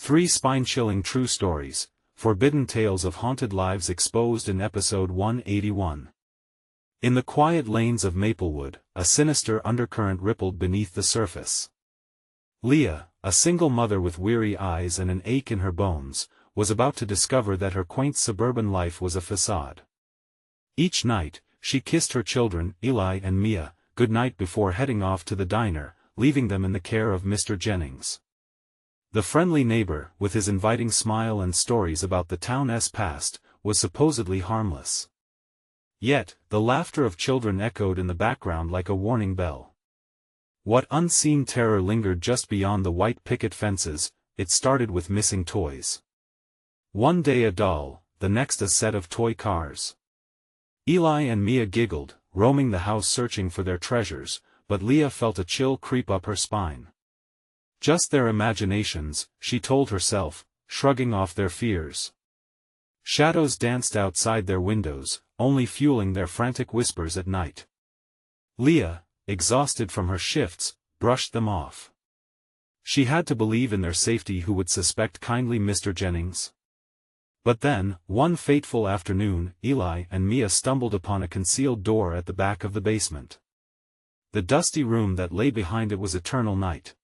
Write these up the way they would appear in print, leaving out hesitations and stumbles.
3 spine-chilling true stories, forbidden tales of haunted lives exposed in episode 181. In the quiet lanes of Maplewood, a sinister undercurrent rippled beneath the surface. Leah, a single mother with weary eyes and an ache in her bones, was about to discover that her quaint suburban life was a facade. Each night, she kissed her children, Eli and Mia, goodnight before heading off to the diner, leaving them in the care of Mr. Jennings. The friendly neighbor, with his inviting smile and stories about the town's past, was supposedly harmless. Yet, the laughter of children echoed in the background like a warning bell. What unseen terror lingered just beyond the white picket fences? It started with missing toys. One day a doll, the next a set of toy cars. Eli and Mia giggled, roaming the house searching for their treasures, but Leah felt a chill creep up her spine. Just their imaginations, she told herself, shrugging off their fears. Shadows danced outside their windows, only fueling their frantic whispers at night. Leah, exhausted from her shifts, brushed them off. She had to believe in their safety. Who would suspect kindly Mr. Jennings? But then, one fateful afternoon, Eli and Mia stumbled upon a concealed door at the back of the basement. The dusty room that lay behind it was eternal night.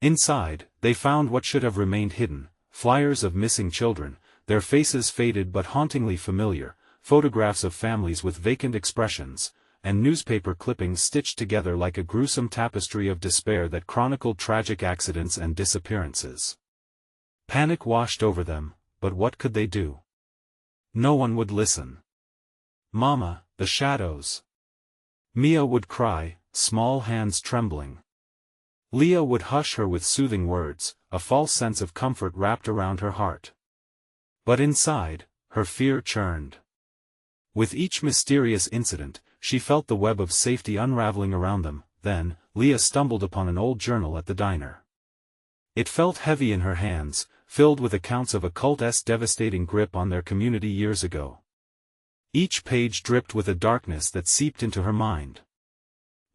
Inside, they found what should have remained hidden: flyers of missing children, their faces faded but hauntingly familiar, photographs of families with vacant expressions, and newspaper clippings stitched together like a gruesome tapestry of despair that chronicled tragic accidents and disappearances. Panic washed over them, but what could they do? No one would listen. "Mama, the shadows!" Mia would cry, small hands trembling. Leah would hush her with soothing words, a false sense of comfort wrapped around her heart. But inside, her fear churned. With each mysterious incident, she felt the web of safety unraveling around them. Then, Leah stumbled upon an old journal at the diner. It felt heavy in her hands, filled with accounts of a cult's devastating grip on their community years ago. Each page dripped with a darkness that seeped into her mind.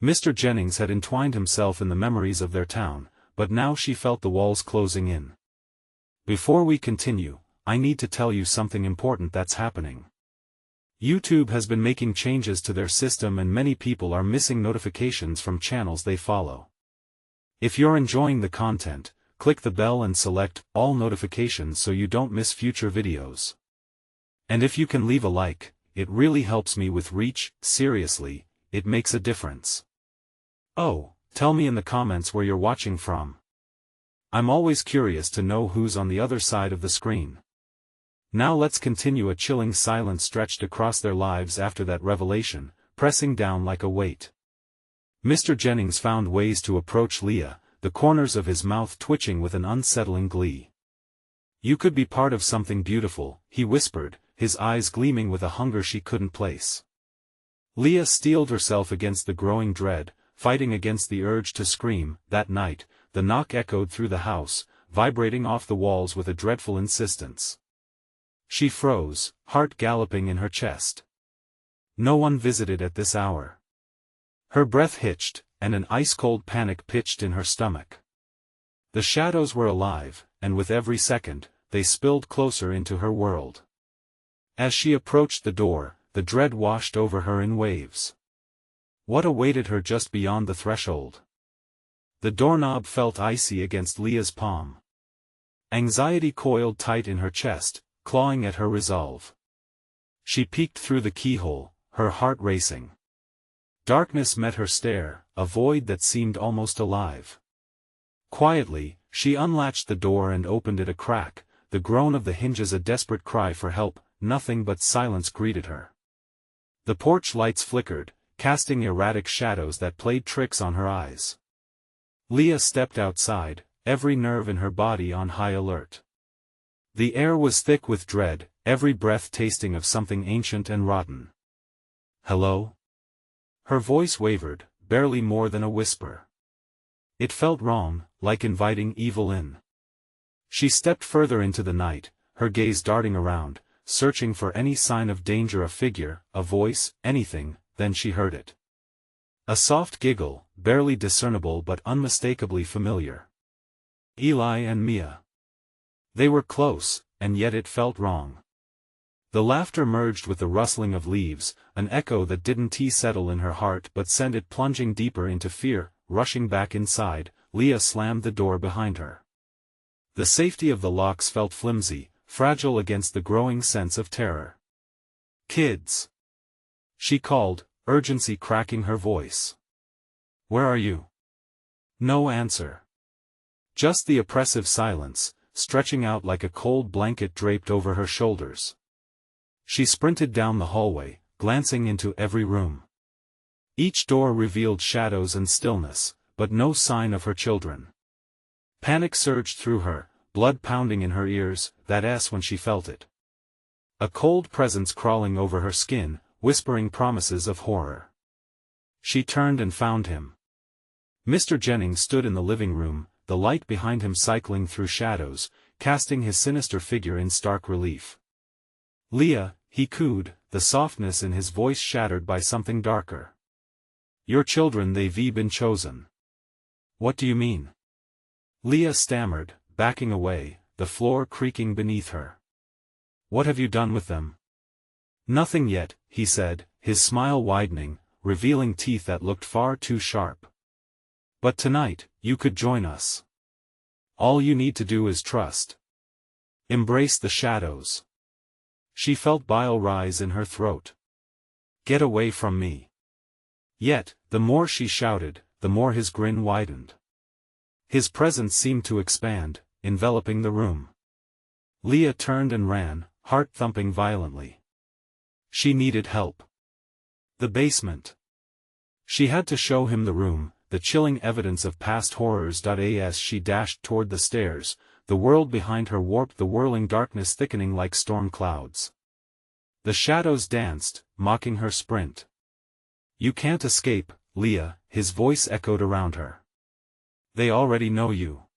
Mr. Jennings had entwined himself in the memories of their town, but now she felt the walls closing in. Before we continue, I need to tell you something important that's happening. YouTube has been making changes to their system and many people are missing notifications from channels they follow. If you're enjoying the content, click the bell and select all notifications so you don't miss future videos. And if you can leave a like, it really helps me with reach. Seriously, it makes a difference. Oh, tell me in the comments where you're watching from. I'm always curious to know who's on the other side of the screen. Now let's continue. A chilling silence stretched across their lives after that revelation, pressing down like a weight. Mr. Jennings found ways to approach Leah, the corners of his mouth twitching with an unsettling glee. "You could be part of something beautiful," he whispered, his eyes gleaming with a hunger she couldn't place. Leah steeled herself against the growing dread, fighting against the urge to scream. That night, the knock echoed through the house, vibrating off the walls with a dreadful insistence. She froze, heart galloping in her chest. No one visited at this hour. Her breath hitched, and an ice-cold panic pitched in her stomach. The shadows were alive, and with every second, they spilled closer into her world. As she approached the door, the dread washed over her in waves. What awaited her just beyond the threshold? The doorknob felt icy against Leah's palm. Anxiety coiled tight in her chest, clawing at her resolve. She peeked through the keyhole, her heart racing. Darkness met her stare, a void that seemed almost alive. Quietly, she unlatched the door and opened it a crack, the groan of the hinges a desperate cry for help. Nothing but silence greeted her. The porch lights flickered, casting erratic shadows that played tricks on her eyes. Leah stepped outside, every nerve in her body on high alert. The air was thick with dread, every breath tasting of something ancient and rotten. "Hello?" Her voice wavered, barely more than a whisper. It felt wrong, like inviting evil in. She stepped further into the night, her gaze darting around, searching for any sign of danger. A figure, a voice, anything. Then she heard it. A soft giggle, barely discernible but unmistakably familiar. Eli and Mia. They were close, and yet it felt wrong. The laughter merged with the rustling of leaves, an echo that didn't settle in her heart but sent it plunging deeper into fear. Rushing back inside, Leah slammed the door behind her. The safety of the locks felt flimsy, fragile against the growing sense of terror. "Kids!" she called, urgency cracking her voice. "Where are you?" No answer. Just the oppressive silence, stretching out like a cold blanket draped over her shoulders. She sprinted down the hallway, glancing into every room. Each door revealed shadows and stillness, but no sign of her children. Panic surged through her, blood pounding in her ears, that s when she felt it. A cold presence crawling over her skin, whispering promises of horror. She turned and found him. Mr. Jennings stood in the living room, the light behind him cycling through shadows, casting his sinister figure in stark relief. "Leah," he cooed, the softness in his voice shattered by something darker. "Your children, they've been chosen." "What do you mean?" Leah stammered, backing away, the floor creaking beneath her. "What have you done with them?" "Nothing yet," he said, his smile widening, revealing teeth that looked far too sharp. "But tonight, you could join us. All you need to do is trust. Embrace the shadows." She felt bile rise in her throat. "Get away from me." Yet, the more she shouted, the more his grin widened. His presence seemed to expand, enveloping the room. Leah turned and ran, heart thumping violently. She needed help. The basement. She had to show him the room, the chilling evidence of past horrors. As she dashed toward the stairs, the world behind her warped, the whirling darkness thickening like storm clouds. The shadows danced, mocking her sprint. "You can't escape, Leah," his voice echoed around her. "They already know you."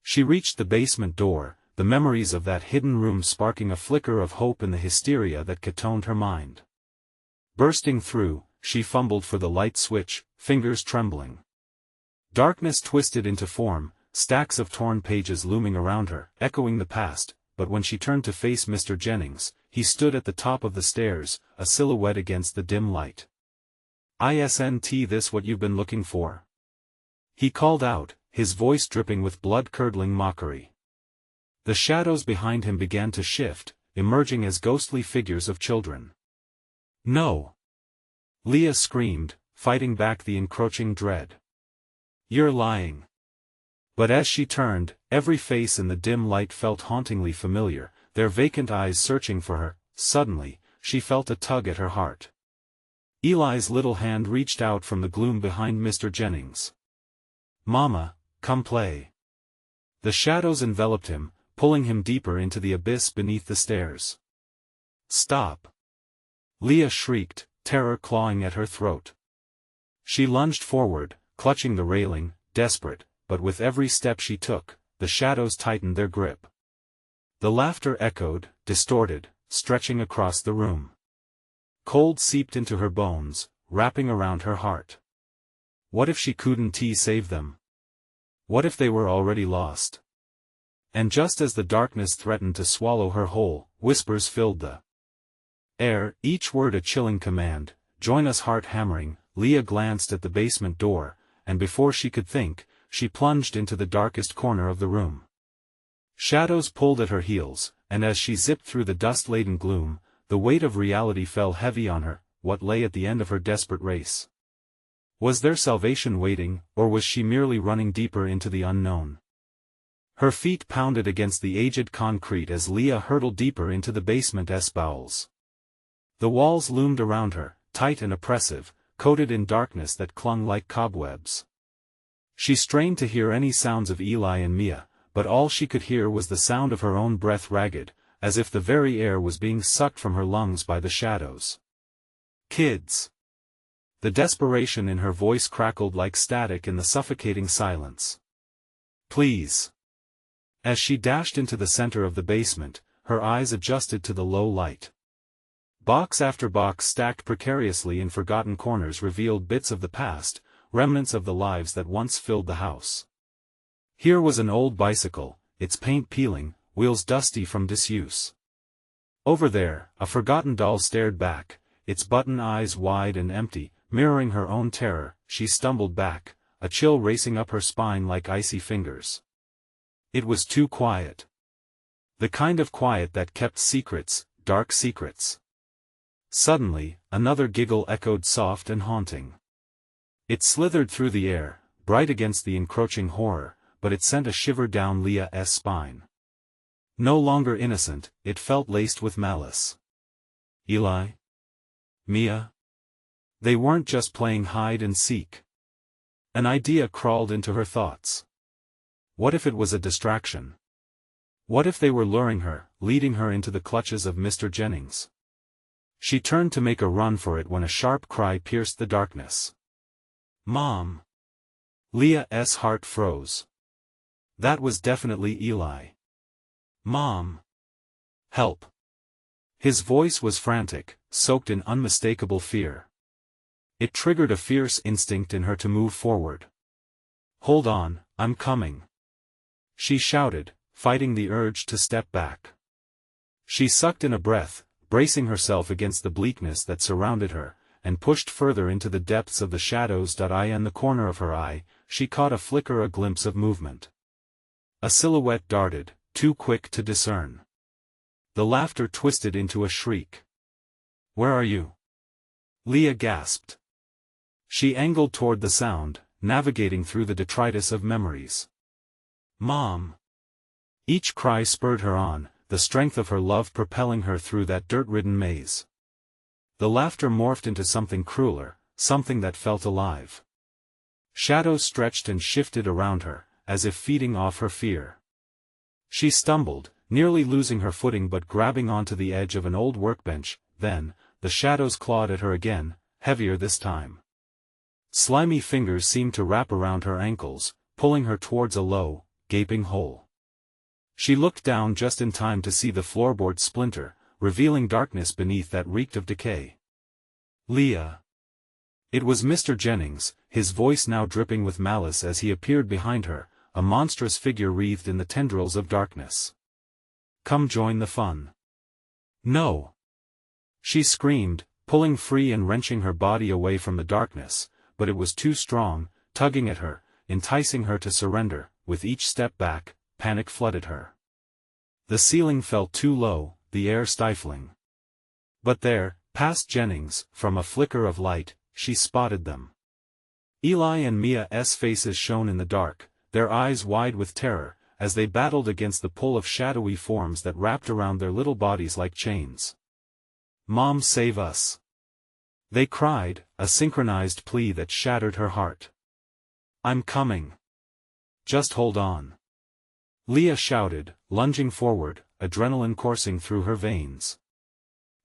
She reached the basement door, the memories of that hidden room sparking a flicker of hope in the hysteria that catoned her mind. Bursting through, she fumbled for the light switch, fingers trembling. Darkness twisted into form, stacks of torn pages looming around her, echoing the past, but when she turned to face Mr. Jennings, he stood at the top of the stairs, a silhouette against the dim light. "Isn't this what you've been looking for?" he called out, his voice dripping with blood-curdling mockery. The shadows behind him began to shift, emerging as ghostly figures of children. "No!" Leah screamed, fighting back the encroaching dread. "You're lying." But as she turned, every face in the dim light felt hauntingly familiar, their vacant eyes searching for her. Suddenly, she felt a tug at her heart. Eli's little hand reached out from the gloom behind Mr. Jennings. "Mama, come play." The shadows enveloped him, pulling him deeper into the abyss beneath the stairs. "Stop!" Leah shrieked, terror clawing at her throat. She lunged forward, clutching the railing, desperate, but with every step she took, the shadows tightened their grip. The laughter echoed, distorted, stretching across the room. Cold seeped into her bones, wrapping around her heart. What if she couldn't save them? What if they were already lost? And just as the darkness threatened to swallow her whole, whispers filled the air, each word a chilling command. "Join us!" Heart hammering, Leah glanced at the basement door, and before she could think, she plunged into the darkest corner of the room. Shadows pulled at her heels, and as she zipped through the dust-laden gloom, the weight of reality fell heavy on her. What lay at the end of her desperate race? Was there salvation waiting, or was she merely running deeper into the unknown? Her feet pounded against the aged concrete as Leah hurtled deeper into the basement's bowels. The walls loomed around her, tight and oppressive, coated in darkness that clung like cobwebs. She strained to hear any sounds of Eli and Mia, but all she could hear was the sound of her own breath, ragged, as if the very air was being sucked from her lungs by the shadows. "Kids!" The desperation in her voice crackled like static in the suffocating silence. "Please!" As she dashed into the center of the basement, her eyes adjusted to the low light. Box after box stacked precariously in forgotten corners revealed bits of the past, remnants of the lives that once filled the house. Here was an old bicycle, its paint peeling, wheels dusty from disuse. Over there, a forgotten doll stared back, its button eyes wide and empty, mirroring her own terror. She stumbled back, a chill racing up her spine like icy fingers. It was too quiet. The kind of quiet that kept secrets, dark secrets. Suddenly, another giggle echoed soft and haunting. It slithered through the air, bright against the encroaching horror, but it sent a shiver down Leah's spine. No longer innocent, it felt laced with malice. Eli? Mia? They weren't just playing hide and seek. An idea crawled into her thoughts. What if it was a distraction? What if they were luring her, leading her into the clutches of Mr. Jennings? She turned to make a run for it when a sharp cry pierced the darkness. Mom! Leah's heart froze. That was definitely Eli. Mom! Help! His voice was frantic, soaked in unmistakable fear. It triggered a fierce instinct in her to move forward. Hold on, I'm coming. She shouted, fighting the urge to step back. She sucked in a breath, bracing herself against the bleakness that surrounded her, and pushed further into the depths of the shadows. In the corner of her eye, she caught a glimpse of movement. A silhouette darted, too quick to discern. The laughter twisted into a shriek. Where are you? Leah gasped. She angled toward the sound, navigating through the detritus of memories. Mom! Each cry spurred her on, the strength of her love propelling her through that dirt-ridden maze. The laughter morphed into something crueler, something that felt alive. Shadows stretched and shifted around her, as if feeding off her fear. She stumbled, nearly losing her footing but grabbing onto the edge of an old workbench. Then, the shadows clawed at her again, heavier this time. Slimy fingers seemed to wrap around her ankles, pulling her towards a low, gaping hole. She looked down just in time to see the floorboard splinter, revealing darkness beneath that reeked of decay. Leah! It was Mr. Jennings, his voice now dripping with malice as he appeared behind her, a monstrous figure wreathed in the tendrils of darkness. Come join the fun. No! She screamed, pulling free and wrenching her body away from the darkness, but it was too strong, tugging at her, enticing her to surrender. With each step back, panic flooded her. The ceiling felt too low, the air stifling. But there, past Jennings, from a flicker of light, she spotted them. Eli and Mia's faces shone in the dark, their eyes wide with terror, as they battled against the pull of shadowy forms that wrapped around their little bodies like chains. Mom, save us! They cried, a synchronized plea that shattered her heart. I'm coming. Just hold on. Leah shouted, lunging forward, adrenaline coursing through her veins.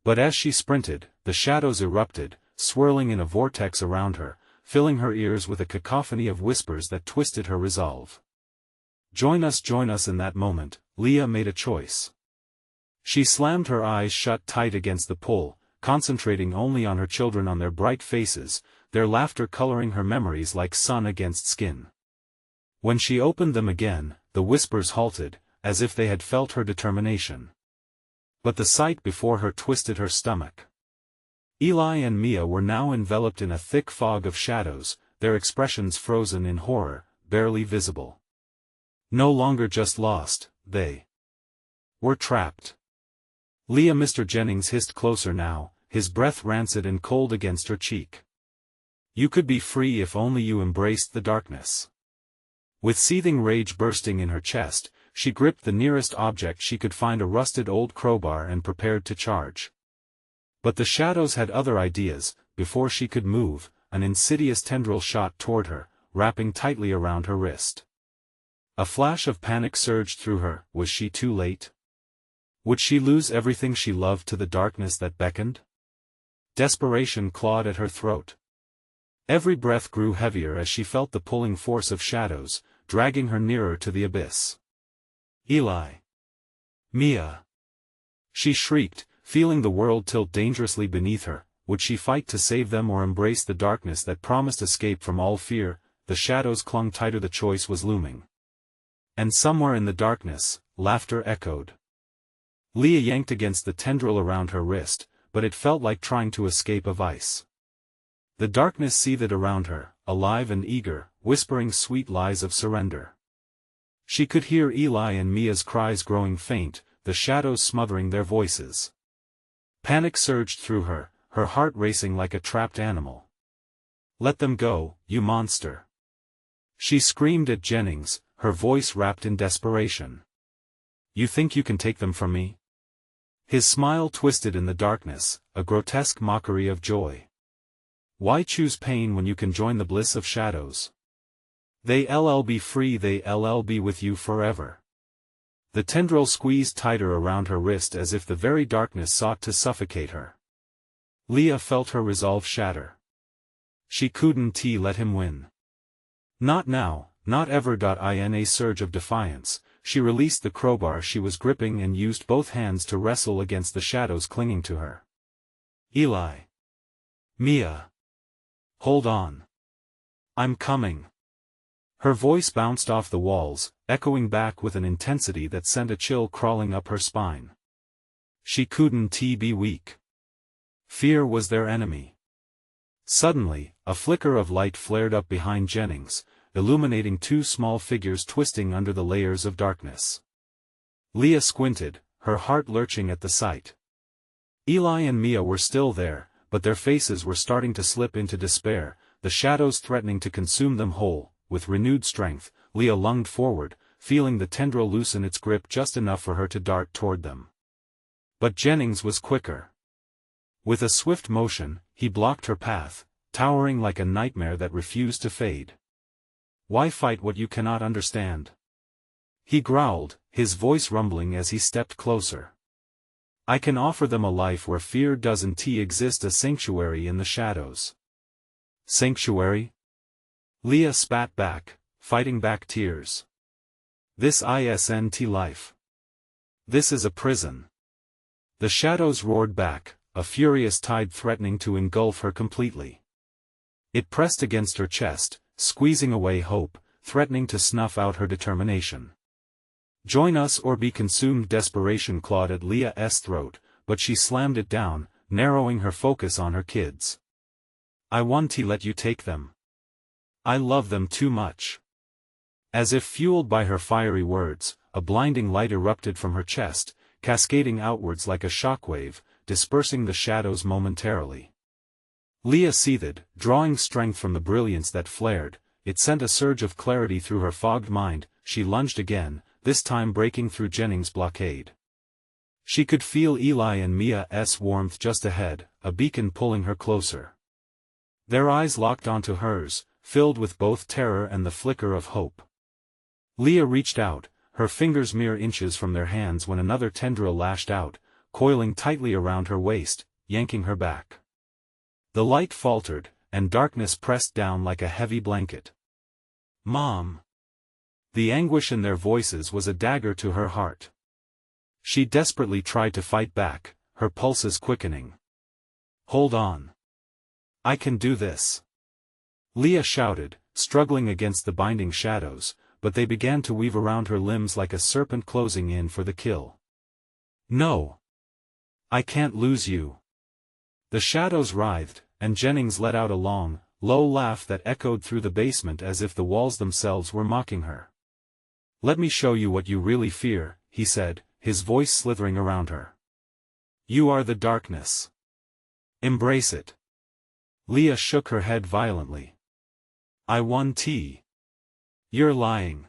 But as she sprinted, the shadows erupted, swirling in a vortex around her, filling her ears with a cacophony of whispers that twisted her resolve. Join us. In that moment, Leah made a choice. She slammed her eyes shut tight against the pull, concentrating only on her children, on their bright faces, their laughter coloring her memories like sun against skin. When she opened them again, the whispers halted, as if they had felt her determination. But the sight before her twisted her stomach. Eli and Mia were now enveloped in a thick fog of shadows, their expressions frozen in horror, barely visible. No longer just lost, they were trapped. Leah! Mr. Jennings hissed closer now, his breath rancid and cold against her cheek. You could be free if only you embraced the darkness. With seething rage bursting in her chest, she gripped the nearest object she could find, a rusted old crowbar, and prepared to charge. But the shadows had other ideas. Before she could move, an insidious tendril shot toward her, wrapping tightly around her wrist. A flash of panic surged through her. Was she too late? Would she lose everything she loved to the darkness that beckoned? Desperation clawed at her throat. Every breath grew heavier as she felt the pulling force of shadows, dragging her nearer to the abyss. Eli! Mia! She shrieked, feeling the world tilt dangerously beneath her. Would she fight to save them or embrace the darkness that promised escape from all fear? The shadows clung tighter. The choice was looming. And somewhere in the darkness, laughter echoed. Leah yanked against the tendril around her wrist, but it felt like trying to escape a vice. The darkness seethed around her, alive and eager, whispering sweet lies of surrender. She could hear Eli and Mia's cries growing faint, the shadows smothering their voices. Panic surged through her, her heart racing like a trapped animal. "Let them go, you monster!" She screamed at Jennings, her voice wrapped in desperation. "You think you can take them from me?" His smile twisted in the darkness, a grotesque mockery of joy. "Why choose pain when you can join the bliss of shadows? They'll be free, they'll be with you forever." The tendril squeezed tighter around her wrist as if the very darkness sought to suffocate her. Leah felt her resolve shatter. She couldn't let him win. Not now, not ever. In a surge of defiance, she released the crowbar she was gripping and used both hands to wrestle against the shadows clinging to her. "Eli! Mia! Hold on! I'm coming!" Her voice bounced off the walls, echoing back with an intensity that sent a chill crawling up her spine. She couldn't be weak. Fear was their enemy. Suddenly, a flicker of light flared up behind Jennings, illuminating two small figures twisting under the layers of darkness. Leah squinted, her heart lurching at the sight. Eli and Mia were still there, but their faces were starting to slip into despair, the shadows threatening to consume them whole. With renewed strength, Leah lunged forward, feeling the tendril loosen its grip just enough for her to dart toward them. But Jennings was quicker. With a swift motion, he blocked her path, towering like a nightmare that refused to fade. "Why fight what you cannot understand?" he growled, his voice rumbling as he stepped closer. "I can offer them a life where fear doesn't exist, a sanctuary in the shadows." "Sanctuary?" Leah spat back, fighting back tears. "This isn't life. This is a prison." The shadows roared back, a furious tide threatening to engulf her completely. It pressed against her chest, squeezing away hope, threatening to snuff out her determination. "Join us or be consumed." Desperation clawed at Leah's throat, but she slammed it down, narrowing her focus on her kids. "I want to let you take them. I love them too much." As if fueled by her fiery words, a blinding light erupted from her chest, cascading outwards like a shockwave, dispersing the shadows momentarily. Leah seethed, drawing strength from the brilliance that flared. It sent a surge of clarity through her fogged mind. She lunged again, this time breaking through Jennings' blockade. She could feel Eli and Mia's warmth just ahead, a beacon pulling her closer. Their eyes locked onto hers, filled with both terror and the flicker of hope. Leah reached out, her fingers mere inches from their hands when another tendril lashed out, coiling tightly around her waist, yanking her back. The light faltered, and darkness pressed down like a heavy blanket. "Mom!" The anguish in their voices was a dagger to her heart. She desperately tried to fight back, her pulses quickening. "Hold on. I can do this." Leah shouted, struggling against the binding shadows, but they began to weave around her limbs like a serpent closing in for the kill. "No! I can't lose you." The shadows writhed, and Jennings let out a long, low laugh that echoed through the basement as if the walls themselves were mocking her. "Let me show you what you really fear," he said, his voice slithering around her. "You are the darkness. Embrace it." Leah shook her head violently. "I won tea." "You're lying."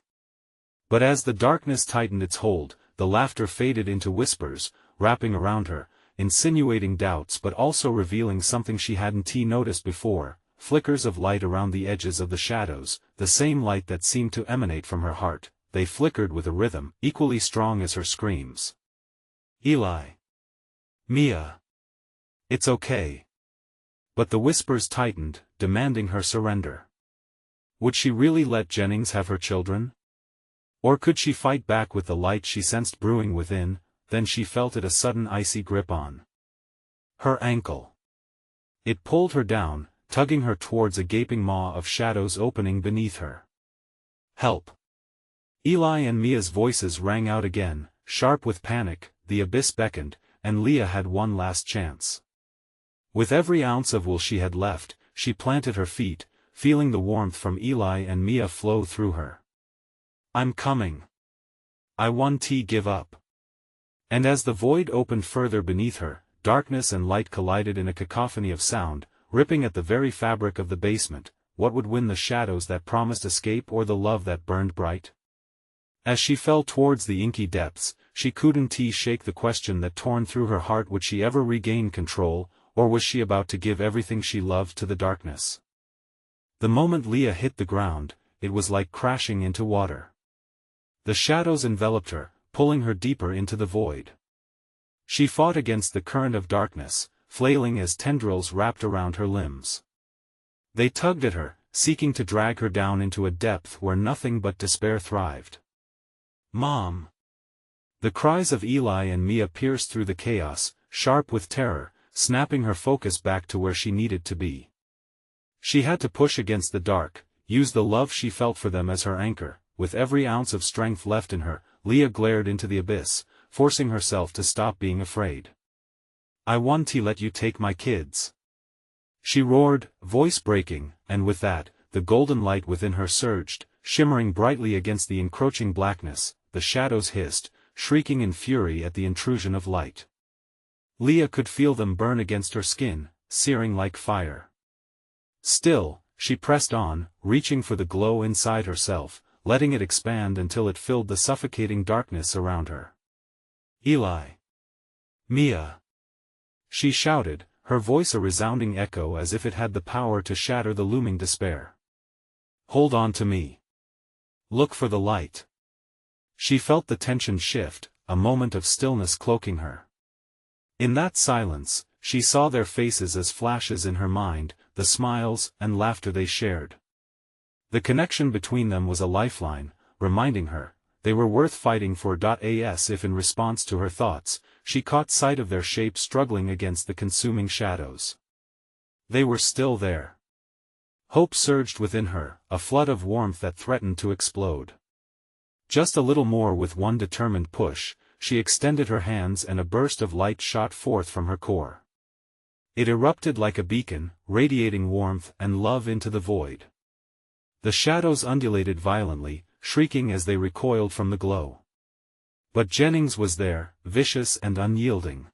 But as the darkness tightened its hold, the laughter faded into whispers, wrapping around her, insinuating doubts but also revealing something she hadn't noticed before, flickers of light around the edges of the shadows, the same light that seemed to emanate from her heart. They flickered with a rhythm equally strong as her screams. "Eli! Mia! It's okay." But the whispers tightened, demanding her surrender. Would she really let Jennings have her children? Or could she fight back with the light she sensed brewing within? Then she felt it, a sudden icy grip on her ankle. It pulled her down, tugging her towards a gaping maw of shadows opening beneath her. "Help! Eli and Mia's voices rang out again, sharp with panic. The abyss beckoned, and Leah had one last chance. With every ounce of will she had left, she planted her feet, feeling the warmth from Eli and Mia flow through her. "I'm coming. I won't give up." And as the void opened further beneath her, darkness and light collided in a cacophony of sound, ripping at the very fabric of the basement. What would win, the shadows that promised escape or the love that burned bright? As she fell towards the inky depths, she couldn't shake the question that torn through her heart: would she ever regain control, or was she about to give everything she loved to the darkness? The moment Leah hit the ground, it was like crashing into water. The shadows enveloped her, pulling her deeper into the void. She fought against the current of darkness, flailing as tendrils wrapped around her limbs. They tugged at her, seeking to drag her down into a depth where nothing but despair thrived. "Mom!" The cries of Eli and Mia pierced through the chaos, sharp with terror, snapping her focus back to where she needed to be. She had to push against the dark, use the love she felt for them as her anchor. With every ounce of strength left in her, Leah glared into the abyss, forcing herself to stop being afraid. "I won't let you take my kids," she roared, voice breaking, and with that, the golden light within her surged, shimmering brightly against the encroaching blackness. The shadows hissed, shrieking in fury at the intrusion of light. Leah could feel them burn against her skin, searing like fire. Still, she pressed on, reaching for the glow inside herself, letting it expand until it filled the suffocating darkness around her. "Eli! Mia!" she shouted, her voice a resounding echo as if it had the power to shatter the looming despair. "Hold on to me. Look for the light." She felt the tension shift, a moment of stillness cloaking her. In that silence, she saw their faces as flashes in her mind, the smiles and laughter they shared. The connection between them was a lifeline, reminding her they were worth fighting for. As if in response to her thoughts, she caught sight of their shapes struggling against the consuming shadows. They were still there. Hope surged within her, a flood of warmth that threatened to explode. Just a little more. With one determined push, she extended her hands and a burst of light shot forth from her core. It erupted like a beacon, radiating warmth and love into the void. The shadows undulated violently, shrieking as they recoiled from the glow. But Jennings was there, vicious and unyielding.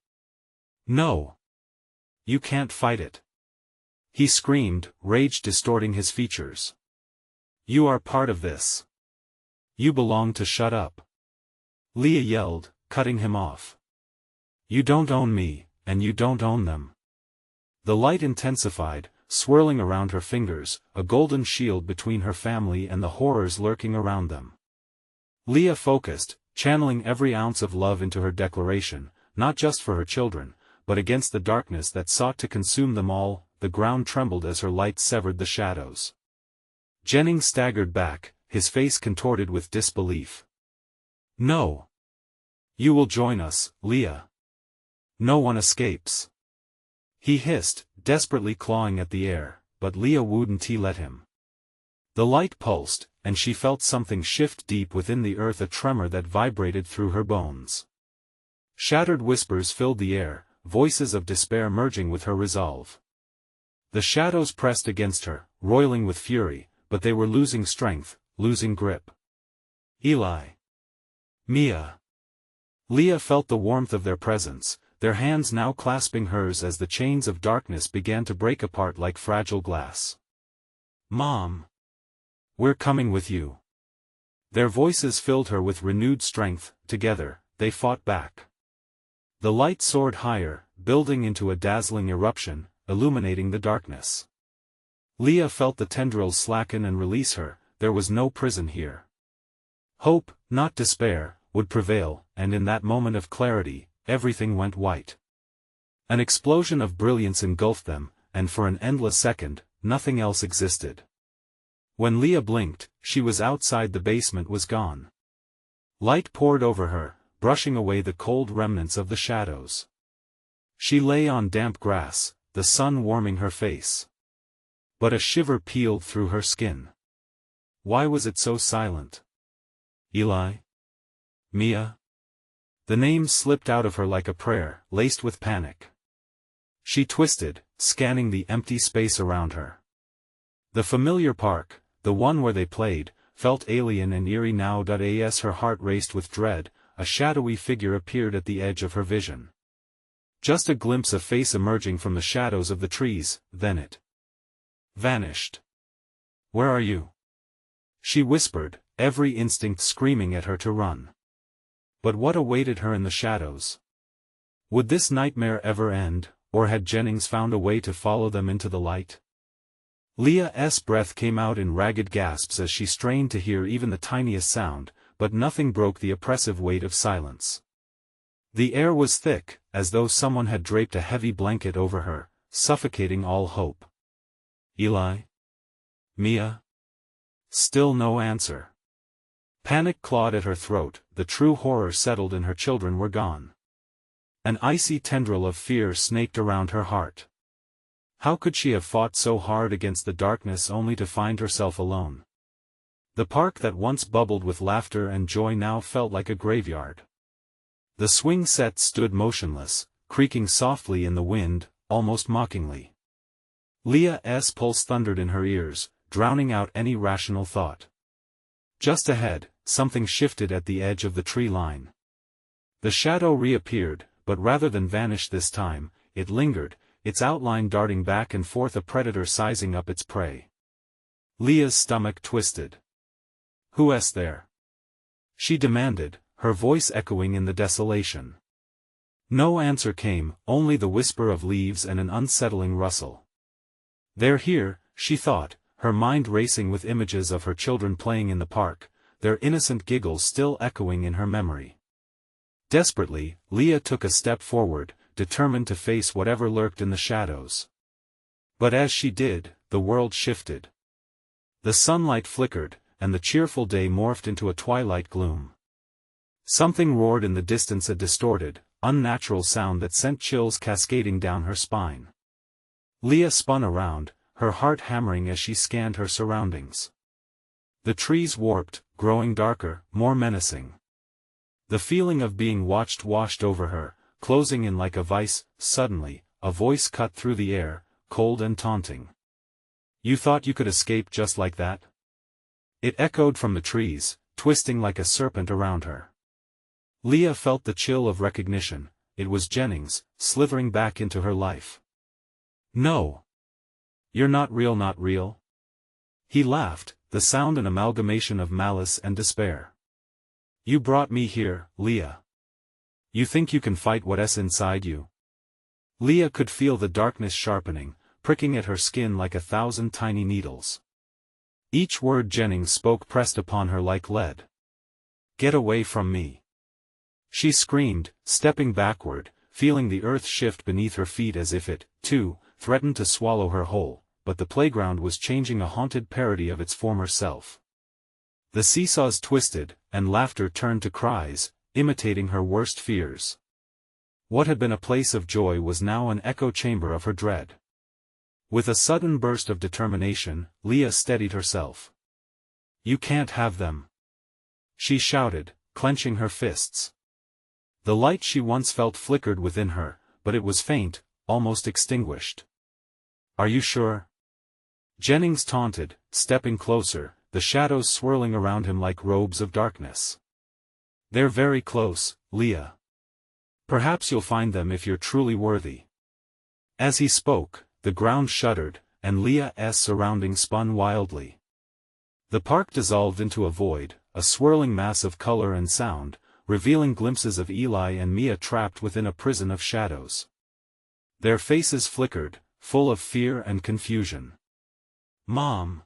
"No! You can't fight it!" he screamed, rage distorting his features. "You are part of this. You belong to shut up." Leah yelled, cutting him off. "You don't own me, and you don't own them." The light intensified, swirling around her fingers, a golden shield between her family and the horrors lurking around them. Leah focused, channeling every ounce of love into her declaration, not just for her children, but against the darkness that sought to consume them all. The ground trembled as her light severed the shadows. Jennings staggered back, his face contorted with disbelief. "No. You will join us, Leah. No one escapes," he hissed, desperately clawing at the air, but Leah wouldn't let him. The light pulsed, and she felt something shift deep within the earth, a tremor that vibrated through her bones. Shattered whispers filled the air, voices of despair merging with her resolve. The shadows pressed against her, roiling with fury, but they were losing strength, losing grip. "Eli! Mia!" Leah felt the warmth of their presence, their hands now clasping hers as the chains of darkness began to break apart like fragile glass. "Mom! We're coming with you." Their voices filled her with renewed strength. Together, they fought back. The light soared higher, building into a dazzling eruption, illuminating the darkness. Leah felt the tendrils slacken and release her. There was no prison here. Hope, not despair, would prevail, and in that moment of clarity, everything went white. An explosion of brilliance engulfed them, and for an endless second, nothing else existed. When Leah blinked, she was outside. The basement was gone. Light poured over her, brushing away the cold remnants of the shadows. She lay on damp grass, the sun warming her face. But a shiver peeled through her skin. Why was it so silent? Eli? Mia? The name slipped out of her like a prayer, laced with panic. She twisted, scanning the empty space around her. The familiar park, the one where they played, felt alien and eerie now. As her heart raced with dread, a shadowy figure appeared at the edge of her vision. Just a glimpse of face emerging from the shadows of the trees, then it vanished. "Where are you?" she whispered, every instinct screaming at her to run. But what awaited her in the shadows? Would this nightmare ever end, or had Jennings found a way to follow them into the light? Leah's breath came out in ragged gasps as she strained to hear even the tiniest sound, but nothing broke the oppressive weight of silence. The air was thick, as though someone had draped a heavy blanket over her, suffocating all hope. Eli? Mia? Still no answer. Panic clawed at her throat, the true horror settled and her children were gone. An icy tendril of fear snaked around her heart. How could she have fought so hard against the darkness only to find herself alone? The park that once bubbled with laughter and joy now felt like a graveyard. The swing set stood motionless, creaking softly in the wind, almost mockingly. Leah's pulse thundered in her ears, drowning out any rational thought. Just ahead, something shifted at the edge of the tree line. The shadow reappeared, but rather than vanish this time, it lingered, its outline darting back and forth, a predator sizing up its prey. Leah's stomach twisted. "Who's there?" she demanded, her voice echoing in the desolation. No answer came, only the whisper of leaves and an unsettling rustle. "They're here," she thought, her mind racing with images of her children playing in the park, their innocent giggles still echoing in her memory. Desperately, Leah took a step forward, determined to face whatever lurked in the shadows. But as she did, the world shifted. The sunlight flickered, and the cheerful day morphed into a twilight gloom. Something roared in the distance, a distorted, unnatural sound that sent chills cascading down her spine. Leah spun around, her heart hammering as she scanned her surroundings. The trees warped, growing darker, more menacing. The feeling of being watched washed over her, closing in like a vice. Suddenly, a voice cut through the air, cold and taunting. "You thought you could escape just like that?" It echoed from the trees, twisting like a serpent around her. Leah felt the chill of recognition. It was Jennings, slithering back into her life. "No. You're not real, not real." He laughed, the sound an amalgamation of malice and despair. "You brought me here, Leah. You think you can fight what's inside you?" Leah could feel the darkness sharpening, pricking at her skin like 1,000 tiny needles. Each word Jennings spoke pressed upon her like lead. "Get away from me!" she screamed, stepping backward, feeling the earth shift beneath her feet as if it, too, threatened to swallow her whole, but the playground was changing, a haunted parody of its former self. The seesaws twisted, and laughter turned to cries, imitating her worst fears. What had been a place of joy was now an echo chamber of her dread. With a sudden burst of determination, Leah steadied herself. "You can't have them!" she shouted, clenching her fists. The light she once felt flickered within her, but it was faint, almost extinguished. "Are you sure?" Jennings taunted, stepping closer, the shadows swirling around him like robes of darkness. "They're very close, Leah. Perhaps you'll find them if you're truly worthy." As he spoke, the ground shuddered, and Leah's surroundings spun wildly. The park dissolved into a void, a swirling mass of color and sound, revealing glimpses of Eli and Mia trapped within a prison of shadows. Their faces flickered, full of fear and confusion. "Mom!"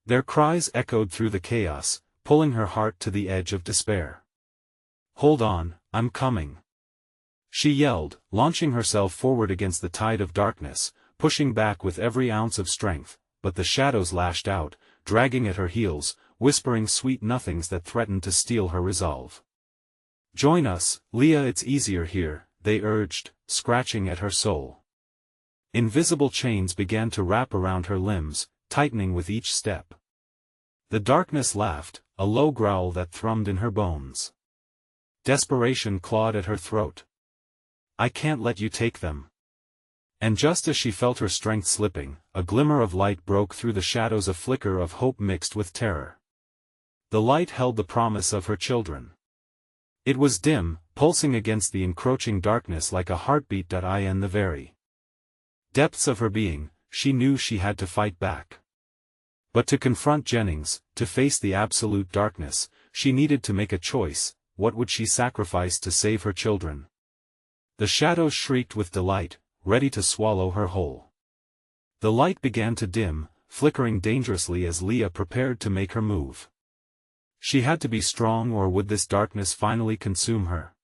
Their cries echoed through the chaos, pulling her heart to the edge of despair. "Hold on, I'm coming!" she yelled, launching herself forward against the tide of darkness, pushing back with every ounce of strength, but the shadows lashed out, dragging at her heels, whispering sweet nothings that threatened to steal her resolve. "Join us, Leah, it's easier here," they urged, scratching at her soul. Invisible chains began to wrap around her limbs, tightening with each step. The darkness laughed, a low growl that thrummed in her bones. Desperation clawed at her throat. "I can't let you take them." And just as she felt her strength slipping, a glimmer of light broke through the shadows, a flicker of hope mixed with terror. The light held the promise of her children. It was dim, pulsing against the encroaching darkness like a heartbeat. In the very depths of her being, she knew she had to fight back. But to confront Jennings, to face the absolute darkness, she needed to make a choice. What would she sacrifice to save her children? The shadows shrieked with delight, ready to swallow her whole. The light began to dim, flickering dangerously as Leah prepared to make her move. She had to be strong, or would this darkness finally consume her?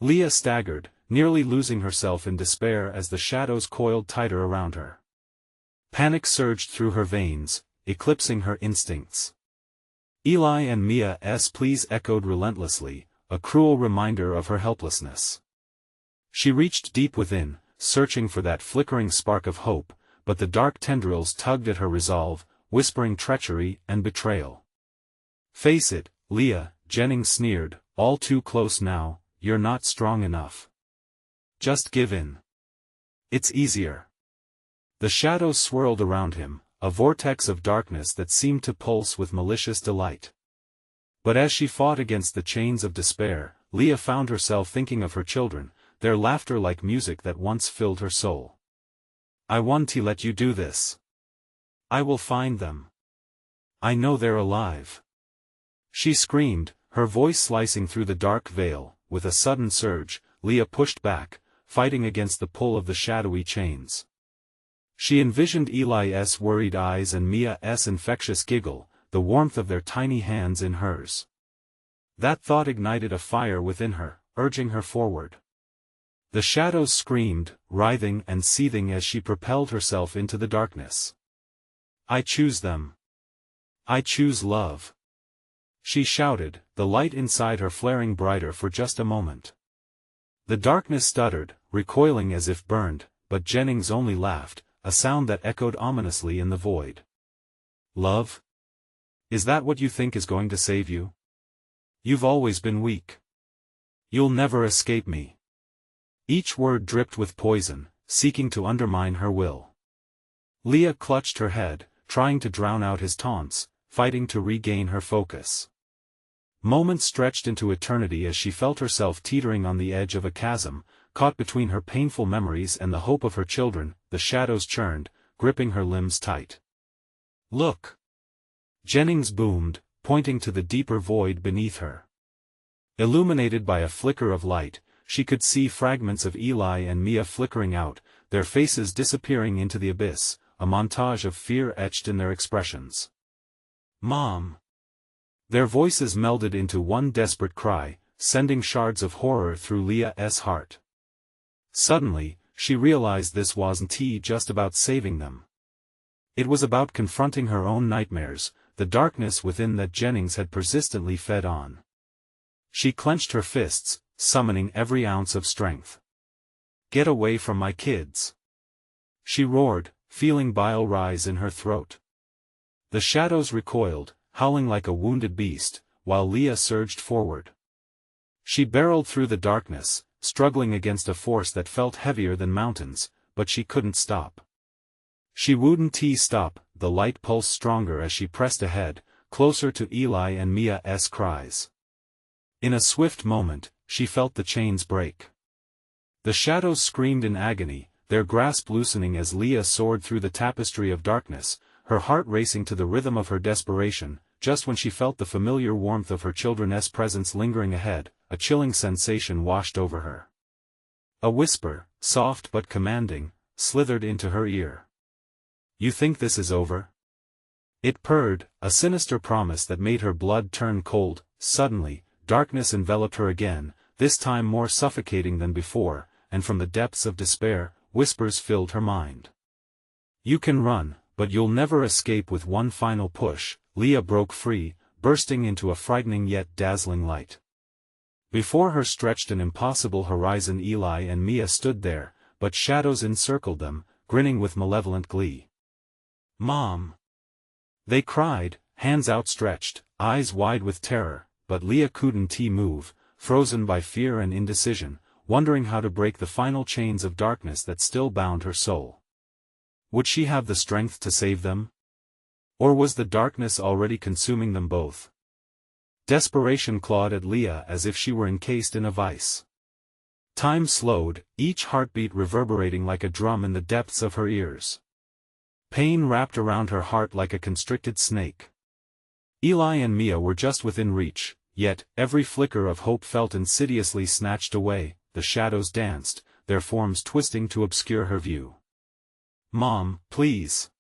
Leah staggered, nearly losing herself in despair as the shadows coiled tighter around her. Panic surged through her veins, eclipsing her instincts. Eli and Mia's pleas echoed relentlessly, a cruel reminder of her helplessness. She reached deep within, searching for that flickering spark of hope, but the dark tendrils tugged at her resolve, whispering treachery and betrayal. "Face it, Leah," Jennings sneered, "all too close now. You're not strong enough. Just give in. It's easier." The shadows swirled around him, a vortex of darkness that seemed to pulse with malicious delight. But as she fought against the chains of despair, Leah found herself thinking of her children, their laughter like music that once filled her soul. "I won't let you do this. I will find them. I know they're alive." She screamed, her voice slicing through the dark veil. With a sudden surge, Leah pushed back, fighting against the pull of the shadowy chains. She envisioned Eli's worried eyes and Mia's infectious giggle, the warmth of their tiny hands in hers. That thought ignited a fire within her, urging her forward. The shadows screamed, writhing and seething as she propelled herself into the darkness. "I choose them. I choose love," she shouted, the light inside her flaring brighter for just a moment. The darkness stuttered, recoiling as if burned, but Jennings only laughed, a sound that echoed ominously in the void. "Love? Is that what you think is going to save you? You've always been weak. You'll never escape me." Each word dripped with poison, seeking to undermine her will. Leah clutched her head, trying to drown out his taunts, fighting to regain her focus. Moments stretched into eternity as she felt herself teetering on the edge of a chasm, caught between her painful memories and the hope of her children. The shadows churned, gripping her limbs tight. "Look!" Jennings boomed, pointing to the deeper void beneath her. Illuminated by a flicker of light, she could see fragments of Eli and Mia flickering out, their faces disappearing into the abyss, a montage of fear etched in their expressions. "Mom!" Their voices melded into one desperate cry, sending shards of horror through Leah's heart. Suddenly, she realized this wasn't just about saving them. It was about confronting her own nightmares, the darkness within that Jennings had persistently fed on. She clenched her fists, summoning every ounce of strength. "Get away from my kids!" she roared, feeling bile rise in her throat. The shadows recoiled, howling like a wounded beast, while Leah surged forward. She barreled through the darkness, struggling against a force that felt heavier than mountains, but she couldn't stop. She wouldn't stop. The light pulsed stronger as she pressed ahead, closer to Eli and Mia's cries. In a swift moment, she felt the chains break. The shadows screamed in agony, their grasp loosening as Leah soared through the tapestry of darkness, her heart racing to the rhythm of her desperation. Just when she felt the familiar warmth of her children's presence lingering ahead, a chilling sensation washed over her. A whisper, soft but commanding, slithered into her ear. "You think this is over?" It purred, a sinister promise that made her blood turn cold. Suddenly, darkness enveloped her again, this time more suffocating than before, and from the depths of despair, whispers filled her mind. "You can run, but you'll never escape." With one final push, Leah broke free, bursting into a frightening yet dazzling light. Before her stretched an impossible horizon. Eli and Mia stood there, but shadows encircled them, grinning with malevolent glee. "Mom!" they cried, hands outstretched, eyes wide with terror, but Leah couldn't move, frozen by fear and indecision, wondering how to break the final chains of darkness that still bound her soul. Would she have the strength to save them? Or was the darkness already consuming them both? Desperation clawed at Leah as if she were encased in a vice. Time slowed, each heartbeat reverberating like a drum in the depths of her ears. Pain wrapped around her heart like a constricted snake. Eli and Mia were just within reach, yet, every flicker of hope felt insidiously snatched away. The shadows danced, their forms twisting to obscure her view. "Mom, please."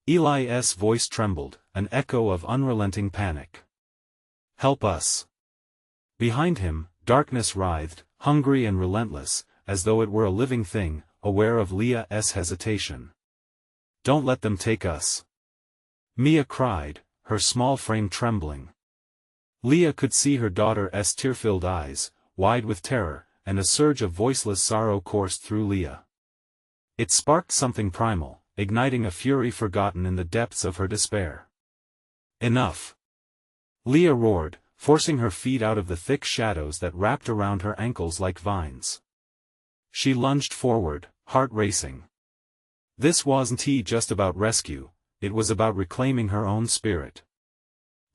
Eli's voice trembled, an echo of unrelenting panic. "Help us." Behind him, darkness writhed, hungry and relentless, as though it were a living thing, aware of Leah's hesitation. "Don't let them take us," Mia cried, her small frame trembling. Leah could see her daughter's tear-filled eyes, wide with terror, and a surge of voiceless sorrow coursed through Leah. It sparked something primal, igniting a fury forgotten in the depths of her despair. "Enough!" Leah roared, forcing her feet out of the thick shadows that wrapped around her ankles like vines. She lunged forward, heart racing. This wasn't just about rescue, it was about reclaiming her own spirit.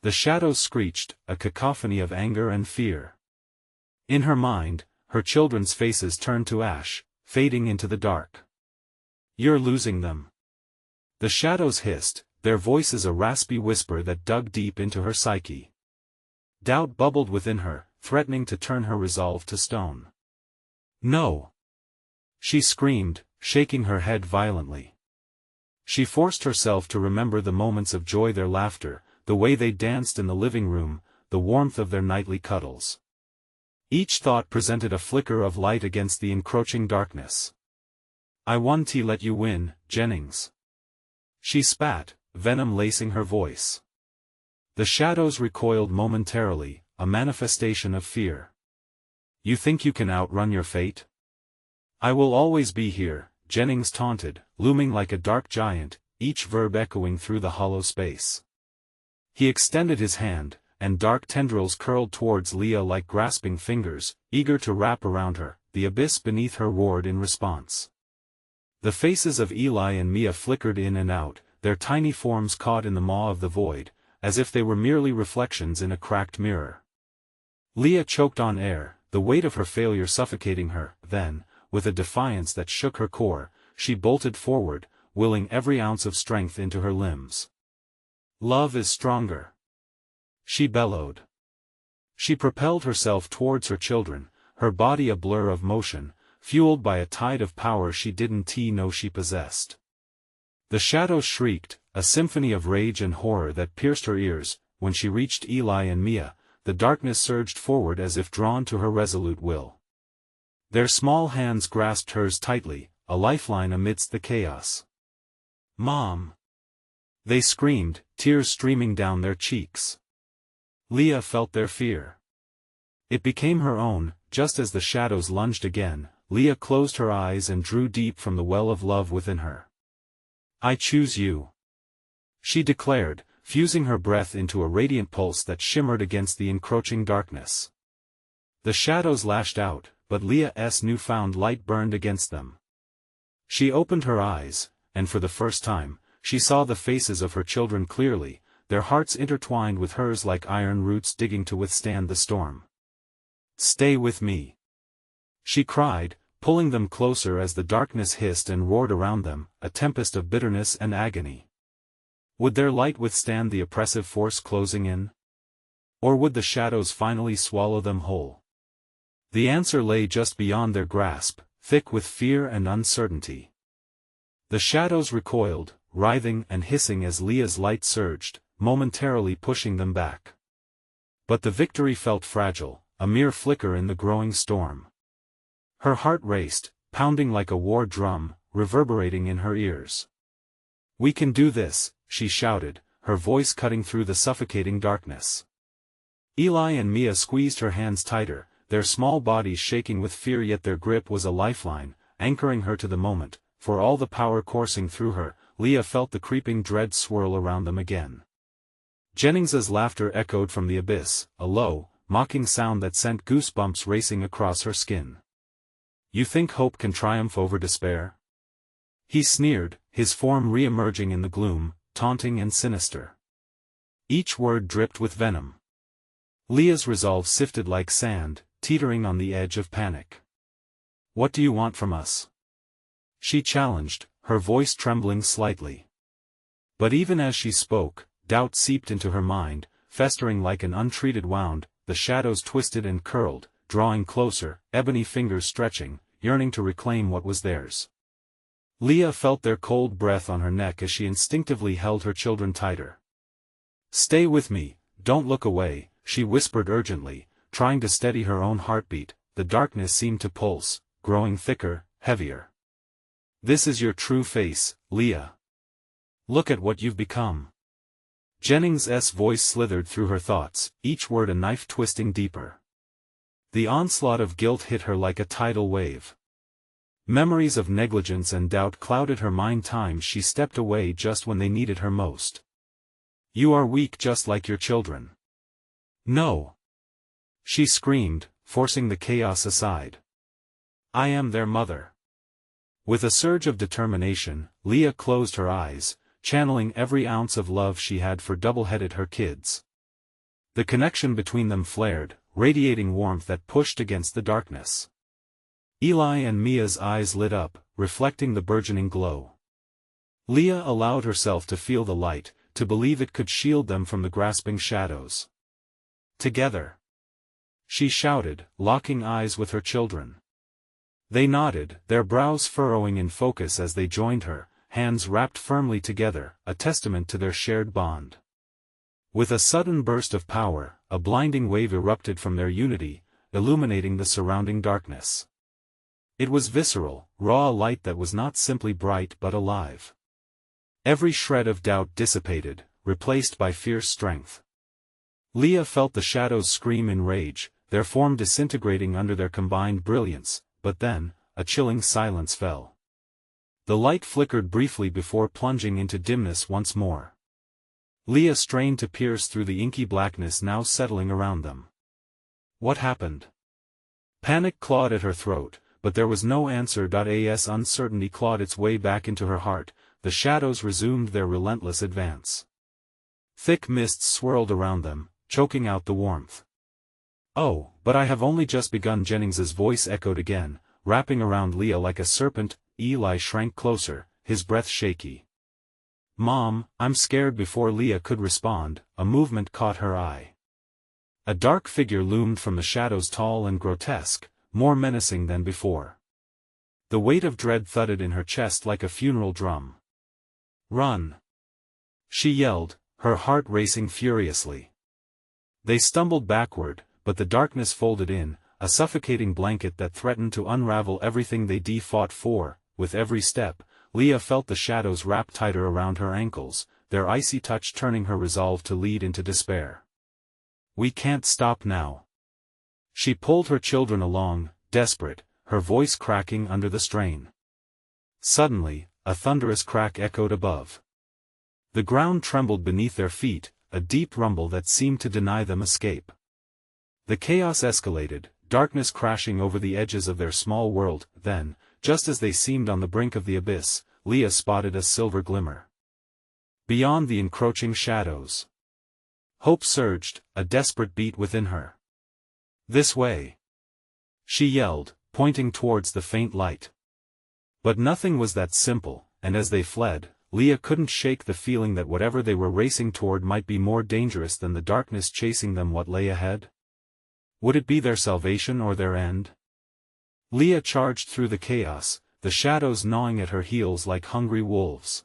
The shadows screeched, a cacophony of anger and fear. In her mind, her children's faces turned to ash, fading into the dark. "You're losing them." The shadows hissed, their voices a raspy whisper that dug deep into her psyche. Doubt bubbled within her, threatening to turn her resolve to stone. "No!" she screamed, shaking her head violently. She forced herself to remember the moments of joy, their laughter, the way they danced in the living room, the warmth of their nightly cuddles. Each thought presented a flicker of light against the encroaching darkness. "I want to let you win, Jennings." She spat, venom lacing her voice. The shadows recoiled momentarily, a manifestation of fear. "You think you can outrun your fate?" "I will always be here," Jennings taunted, looming like a dark giant, each verb echoing through the hollow space. He extended his hand, and dark tendrils curled towards Leah like grasping fingers, eager to wrap around her. The abyss beneath her roared in response. The faces of Eli and Mia flickered in and out, their tiny forms caught in the maw of the void, as if they were merely reflections in a cracked mirror. Leah choked on air, the weight of her failure suffocating her. Then, with a defiance that shook her core, she bolted forward, willing every ounce of strength into her limbs. "Love is stronger," she bellowed. She propelled herself towards her children, her body a blur of motion, fueled by a tide of power she didn't know she possessed. The shadows shrieked, a symphony of rage and horror that pierced her ears. When she reached Eli and Mia, the darkness surged forward as if drawn to her resolute will. Their small hands grasped hers tightly, a lifeline amidst the chaos. "Mom!" they screamed, tears streaming down their cheeks. Leah felt their fear. It became her own, just as the shadows lunged again. Leah closed her eyes and drew deep from the well of love within her. "I choose you," she declared, fusing her breath into a radiant pulse that shimmered against the encroaching darkness. The shadows lashed out, but Leah's newfound light burned against them. She opened her eyes, and for the first time, she saw the faces of her children clearly, their hearts intertwined with hers like iron roots digging to withstand the storm. "Stay with me," she cried, pulling them closer as the darkness hissed and roared around them, a tempest of bitterness and agony. Would their light withstand the oppressive force closing in? Or would the shadows finally swallow them whole? The answer lay just beyond their grasp, thick with fear and uncertainty. The shadows recoiled, writhing and hissing as Leah's light surged, momentarily pushing them back. But the victory felt fragile, a mere flicker in the growing storm. Her heart raced, pounding like a war drum, reverberating in her ears. "We can do this," she shouted, her voice cutting through the suffocating darkness. Eli and Mia squeezed her hands tighter, their small bodies shaking with fear, yet their grip was a lifeline, anchoring her to the moment. For all the power coursing through her, Leah felt the creeping dread swirl around them again. Jennings's laughter echoed from the abyss, a low, mocking sound that sent goosebumps racing across her skin. "You think hope can triumph over despair?" he sneered, his form re-emerging in the gloom, taunting and sinister. Each word dripped with venom. Leah's resolve sifted like sand, teetering on the edge of panic. "What do you want from us?" she challenged, her voice trembling slightly. But even as she spoke, doubt seeped into her mind, festering like an untreated wound. The shadows twisted and curled, drawing closer, ebony fingers stretching, yearning to reclaim what was theirs. Leah felt their cold breath on her neck as she instinctively held her children tighter. "Stay with me, don't look away," she whispered urgently, trying to steady her own heartbeat. The darkness seemed to pulse, growing thicker, heavier. "This is your true face, Leah. Look at what you've become." Jennings's voice slithered through her thoughts, each word a knife twisting deeper. The onslaught of guilt hit her like a tidal wave. Memories of negligence and doubt clouded her mind. Times she stepped away just when they needed her most. "You are weak just like your children." "No!" she screamed, forcing the chaos aside. "I am their mother." With a surge of determination, Leah closed her eyes, channeling every ounce of love she had for double-headed her kids. The connection between them flared, radiating warmth that pushed against the darkness. Eli and Mia's eyes lit up, reflecting the burgeoning glow. Leah allowed herself to feel the light, to believe it could shield them from the grasping shadows. "Together!" she shouted, locking eyes with her children. They nodded, their brows furrowing in focus as they joined her, hands wrapped firmly together, a testament to their shared bond. With a sudden burst of power, a blinding wave erupted from their unity, illuminating the surrounding darkness. It was visceral, raw light that was not simply bright but alive. Every shred of doubt dissipated, replaced by fierce strength. Leah felt the shadows scream in rage, their form disintegrating under their combined brilliance, but then, a chilling silence fell. The light flickered briefly before plunging into dimness once more. Leah strained to pierce through the inky blackness now settling around them. What happened? Panic clawed at her throat, but there was no answer. As uncertainty clawed its way back into her heart, the shadows resumed their relentless advance. Thick mists swirled around them, choking out the warmth. "Oh, but I have only just begun." Jennings's voice echoed again, wrapping around Leah like a serpent. Eli shrank closer, his breath shaky. "Mom, I'm scared." Before Leah could respond, a movement caught her eye. A dark figure loomed from the shadows, tall and grotesque, more menacing than before. The weight of dread thudded in her chest like a funeral drum. "Run!" she yelled, her heart racing furiously. They stumbled backward, but the darkness folded in, a suffocating blanket that threatened to unravel everything they fought for. With every step, Leah felt the shadows wrap tighter around her ankles, their icy touch turning her resolve to lead into despair. "We can't stop now." She pulled her children along, desperate, her voice cracking under the strain. Suddenly, a thunderous crack echoed above. The ground trembled beneath their feet, a deep rumble that seemed to deny them escape. The chaos escalated, darkness crashing over the edges of their small world. Then, just as they seemed on the brink of the abyss, Leah spotted a silver glimmer. Beyond the encroaching shadows, hope surged, a desperate beat within her. "This way!" she yelled, pointing towards the faint light. But nothing was that simple, and as they fled, Leah couldn't shake the feeling that whatever they were racing toward might be more dangerous than the darkness chasing them. What lay ahead? Would it be their salvation or their end? Leah charged through the chaos, the shadows gnawing at her heels like hungry wolves.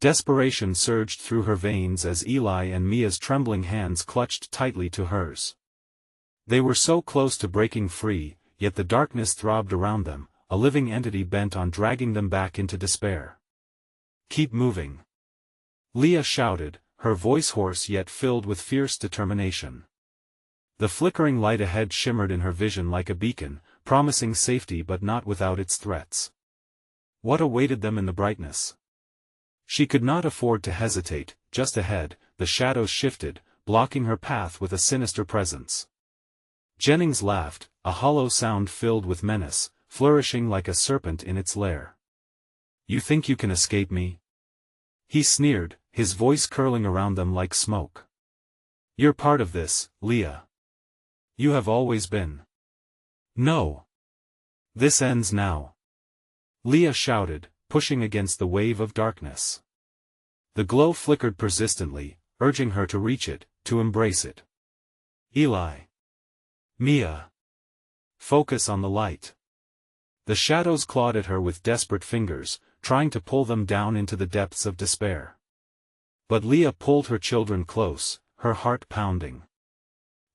Desperation surged through her veins as Eli and Mia's trembling hands clutched tightly to hers. They were so close to breaking free, yet the darkness throbbed around them, a living entity bent on dragging them back into despair. "Keep moving!" Leah shouted, her voice hoarse yet filled with fierce determination. The flickering light ahead shimmered in her vision like a beacon, promising safety but not without its threats. What awaited them in the brightness? She could not afford to hesitate. Just ahead, the shadows shifted, blocking her path with a sinister presence. Jennings laughed, a hollow sound filled with menace, flourishing like a serpent in its lair. "You think you can escape me?" he sneered, his voice curling around them like smoke. "You're part of this, Leah. You have always been." "No. This ends now," Leah shouted, pushing against the wave of darkness. The glow flickered persistently, urging her to reach it, to embrace it. "Eli. Mia. Focus on the light." The shadows clawed at her with desperate fingers, trying to pull them down into the depths of despair. But Leah pulled her children close, her heart pounding.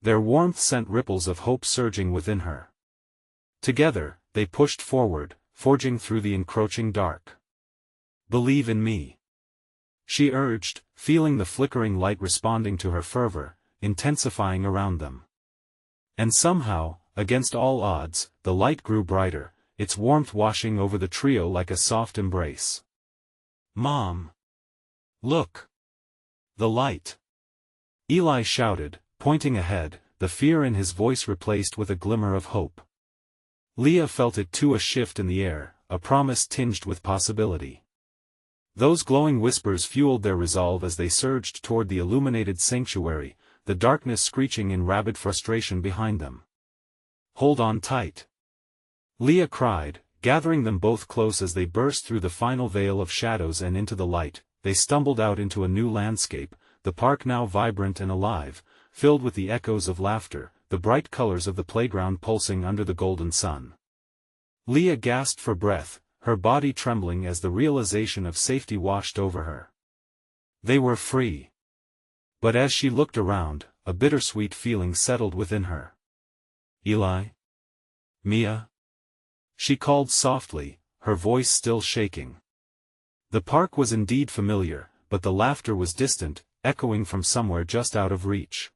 Their warmth sent ripples of hope surging within her. Together, they pushed forward, forging through the encroaching dark. "Believe in me," she urged, feeling the flickering light responding to her fervor, intensifying around them. And somehow, against all odds, the light grew brighter, its warmth washing over the trio like a soft embrace. "Mom! Look! The light!" Eli shouted, pointing ahead, the fear in his voice replaced with a glimmer of hope. Leah felt it too, a shift in the air, a promise tinged with possibility. Those glowing whispers fueled their resolve as they surged toward the illuminated sanctuary, the darkness screeching in rabid frustration behind them. "Hold on tight," Leah cried, gathering them both close as they burst through the final veil of shadows and into the light. They stumbled out into a new landscape, the park now vibrant and alive, filled with the echoes of laughter, the bright colors of the playground pulsing under the golden sun. Leah gasped for breath, her body trembling as the realization of safety washed over her. They were free. But as she looked around, a bittersweet feeling settled within her. "Eli? Mia?" she called softly, her voice still shaking. The park was indeed familiar, but the laughter was distant, echoing from somewhere just out of reach.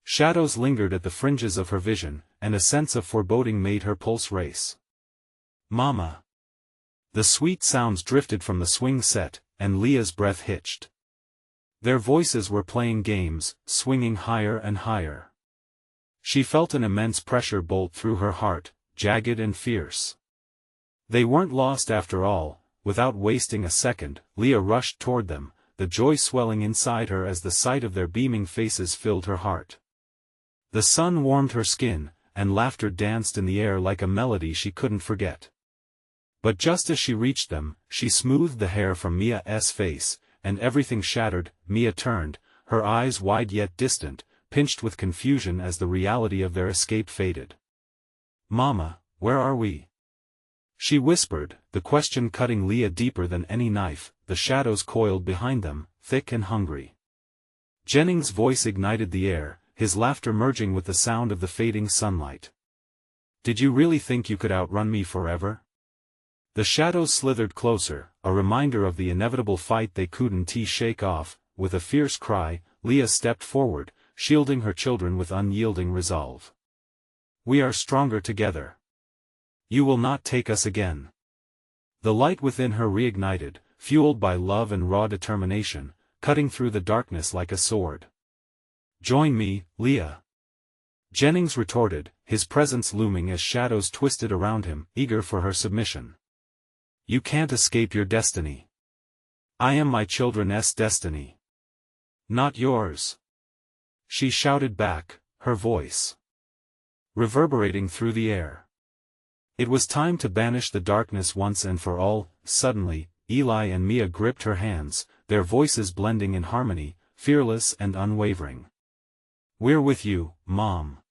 Shadows lingered at the fringes of her vision, and a sense of foreboding made her pulse race. "Mama!" The sweet sounds drifted from the swing set, and Leah's breath hitched. Their voices were playing games, swinging higher and higher. She felt an immense pressure bolt through her heart, jagged and fierce. They weren't lost after all. Without wasting a second, Leah rushed toward them, the joy swelling inside her as the sight of their beaming faces filled her heart. The sun warmed her skin, and laughter danced in the air like a melody she couldn't forget. But just as she reached them, she smoothed the hair from Mia's face, and everything shattered. Mia turned, her eyes wide yet distant, pinched with confusion as the reality of their escape faded. "Mama, where are we?" she whispered, the question cutting Leah deeper than any knife. The shadows coiled behind them, thick and hungry. Jennings' voice ignited the air, his laughter merging with the sound of the fading sunlight. "Did you really think you could outrun me forever?" The shadows slithered closer, a reminder of the inevitable fight they couldn't shake off. With a fierce cry, Leah stepped forward, shielding her children with unyielding resolve. "We are stronger together. You will not take us again." The light within her reignited, fueled by love and raw determination, cutting through the darkness like a sword. "Join me, Leah," Jennings retorted, his presence looming as shadows twisted around him, eager for her submission. "You can't escape your destiny. I am my children's destiny. Not yours," she shouted back, her voice reverberating through the air. It was time to banish the darkness once and for all. Suddenly, Eli and Mia gripped her hands, their voices blending in harmony, fearless and unwavering. "We're with you, Mom.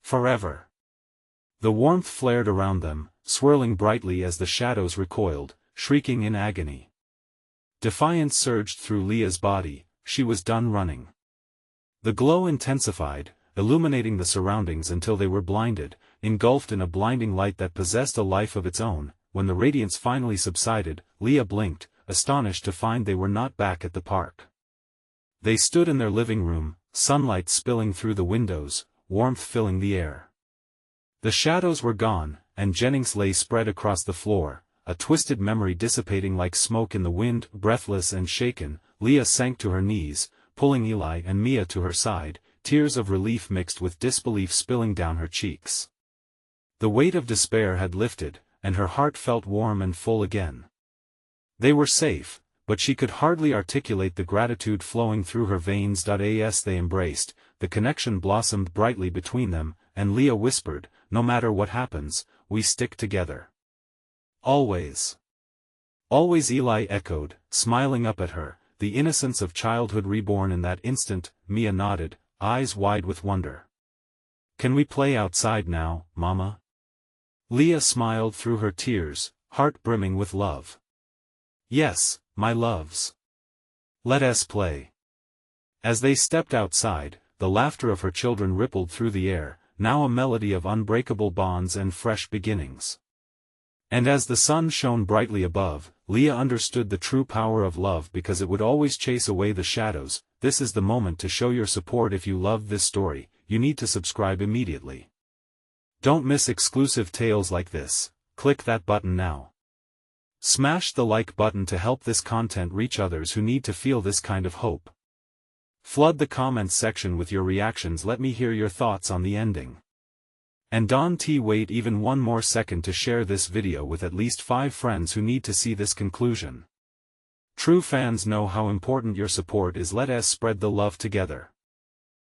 Forever." The warmth flared around them, swirling brightly as the shadows recoiled, shrieking in agony. Defiance surged through Leah's body, she was done running. The glow intensified, illuminating the surroundings until they were blinded, engulfed in a blinding light that possessed a life of its own. When the radiance finally subsided, Leah blinked, astonished to find they were not back at the park. They stood in their living room, sunlight spilling through the windows, warmth filling the air. The shadows were gone, and Jennings lay spread across the floor, a twisted memory dissipating like smoke in the wind. Breathless and shaken, Leah sank to her knees, pulling Eli and Mia to her side, tears of relief mixed with disbelief spilling down her cheeks. The weight of despair had lifted, and her heart felt warm and full again. They were safe, but she could hardly articulate the gratitude flowing through her veins. As they embraced, the connection blossomed brightly between them, and Leah whispered, "No matter what happens, we stick together. Always." "Always," Eli echoed, smiling up at her, the innocence of childhood reborn in that instant. Mia nodded, eyes wide with wonder. "Can we play outside now, Mama?" Leah smiled through her tears, heart brimming with love. "Yes, my loves. Let us play." As they stepped outside, the laughter of her children rippled through the air, now a melody of unbreakable bonds and fresh beginnings. And as the sun shone brightly above, Leah understood the true power of love because it would always chase away the shadows. This is the moment to show your support. If you loved this story, you need to subscribe immediately. Don't miss exclusive tales like this. Click that button now. Smash the like button to help this content reach others who need to feel this kind of hope. Flood the comments section with your reactions. Let me hear your thoughts on the ending. And don't wait even one more second to share this video with at least 5 friends who need to see this conclusion. True fans know how important your support is. Let us spread the love together.